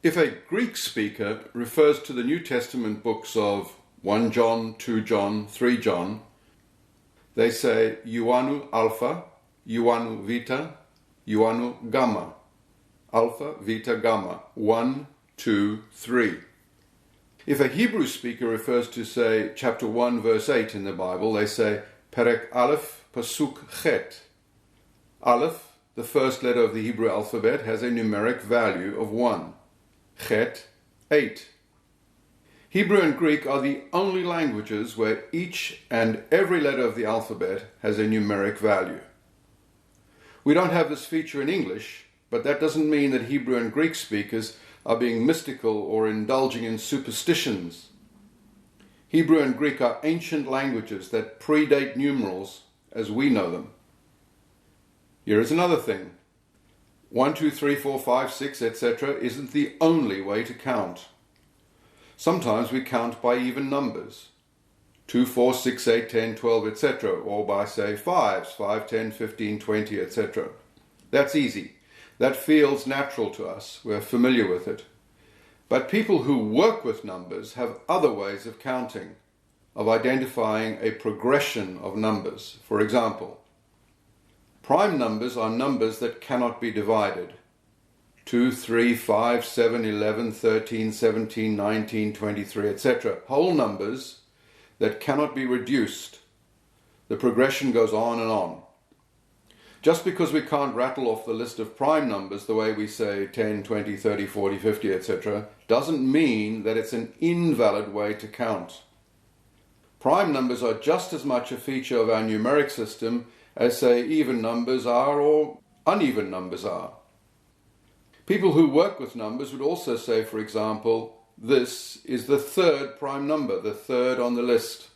If a Greek speaker refers to the New Testament books of 1 John, 2 John, 3 John, they say Ioannou Alpha, Ioannou Vita, Ioannou Gamma. Alpha, Vita, Gamma. 1, 2, 3. If a Hebrew speaker refers to, say, chapter 1, verse 8 in the Bible, they say Perek Aleph, Pasuk Chet. Aleph, the first letter of the Hebrew alphabet, has a numeric value of 1. Chet, 8. Hebrew and Greek are the only languages where each and every letter of the alphabet has a numeric value. We don't have this feature in English, but that doesn't mean that Hebrew and Greek speakers are being mystical or indulging in superstitions. Hebrew and Greek are ancient languages that predate numerals as we know them. Here is another thing. 1, 2, 3, 4, 5, 6, etc. isn't the only way to count. Sometimes we count by even numbers. 2, 4, 6, 8, 10, 12, etc. or by, say, 5s, 5, 10, 15, 20, etc. That's easy. That feels natural to us. We're familiar with it. But people who work with numbers have other ways of counting, of identifying a progression of numbers. For example, prime numbers are numbers that cannot be divided. 2, 3, 5, 7, 11, 13, 17, 19, 23, etc. Whole numbers that cannot be reduced. The progression goes on and on. Just because we can't rattle off the list of prime numbers the way we say 10, 20, 30, 40, 50, etc., doesn't mean that it's an invalid way to count. Prime numbers are just as much a feature of our numeric system as, say, even numbers are or uneven numbers are. People who work with numbers would also say, for example, this is the third prime number, the third on the list,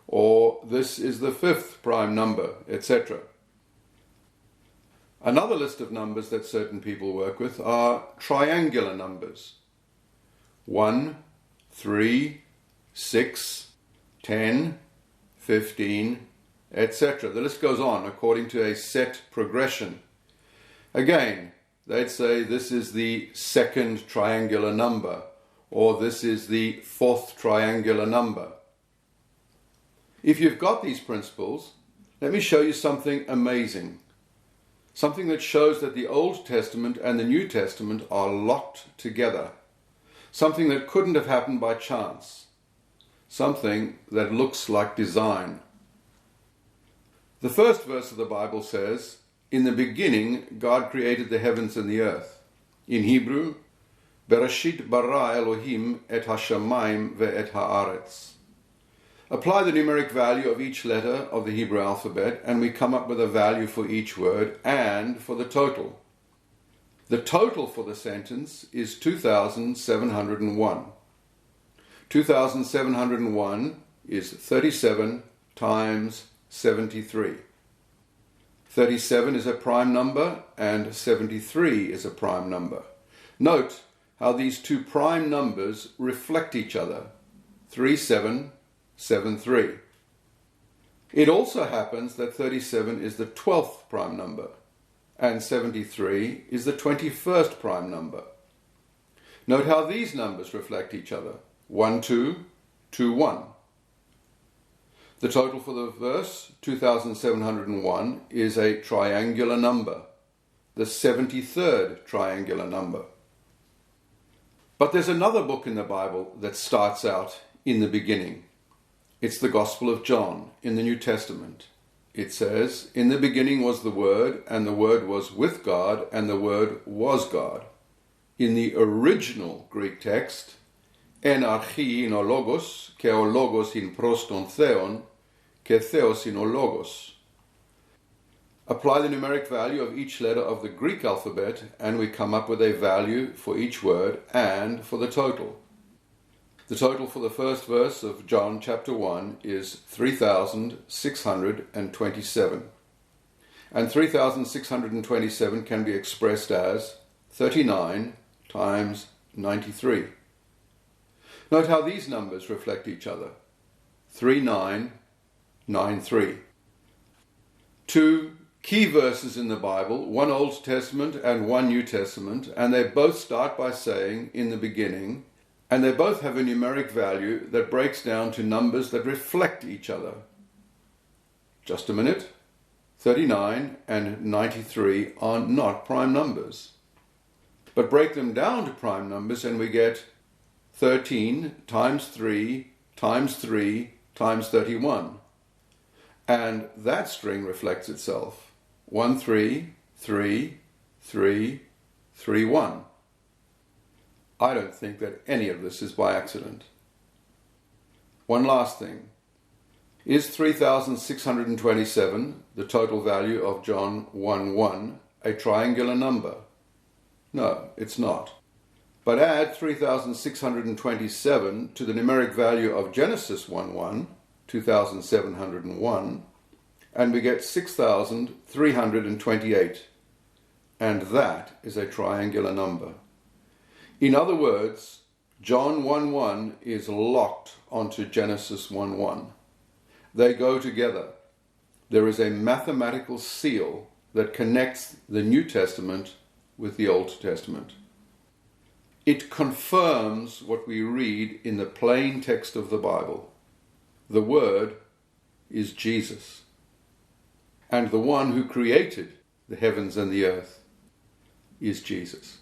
or this is the fifth prime number, etc. Another list of numbers that certain people work with are triangular numbers. 1, 3, 6, 10, 15, etc. The list goes on according to a set progression. Again, they'd say this is the second triangular number, or this is the fourth triangular number. If you've got these principles, let me show you something amazing. Something that shows that the Old Testament and the New Testament are locked together. Something that couldn't have happened by chance. Something that looks like design. The first verse of the Bible says, "In the beginning, God created the heavens and the earth." In Hebrew, "Bereshit bara Elohim et hashamayim ve'et haaretz." Apply the numeric value of each letter of the Hebrew alphabet, and we come up with a value for each word and for the total. The total for the sentence is 2,701. 2,701 is 37 times 73. 37 is a prime number and 73 is a prime number. Note how these two prime numbers reflect each other. 3773. It also happens that 37 is the 12th prime number and 73 is the 21st prime number. Note how these numbers reflect each other. 1, 2, 2, 1. The total for the verse, 2,701, is a triangular number, the 73rd triangular number. But there's another book in the Bible that starts out in the beginning. It's the Gospel of John in the New Testament. It says, "In the beginning was the Word, and the Word was with God, and the Word was God." In the original Greek text, "En archi in o logos, ke o logos in proston theon, ke theos in o logos." Apply the numeric value of each letter of the Greek alphabet, and we come up with a value for each word and for the total. The total for the first verse of John chapter 1 is 3,627. And 3,627 can be expressed as 39 times 93. Note how these numbers reflect each other. 3993. 2, key verses in the Bible, one Old Testament and one New Testament, and they both start by saying, in the beginning, and they both have a numeric value that breaks down to numbers that reflect each other. Just a minute. 39 and 93 are not prime numbers. But break them down to prime numbers and we get 13 times 3 times 3 times 31. And that string reflects itself. 1, 3, 3, 3, 3, 1. I don't think that any of this is by accident. One last thing. Is 3,627, the total value of John 1:1, a triangular number? No, it's not. But add 3,627 to the numeric value of Genesis 1:1, 2,701, and we get 6,328. And that is a triangular number. In other words, John 1:1 is locked onto Genesis 1:1. They go together. There is a mathematical seal that connects the New Testament with the Old Testament. It confirms what we read in the plain text of the Bible. The Word is Jesus. And the one who created the heavens and the earth is Jesus.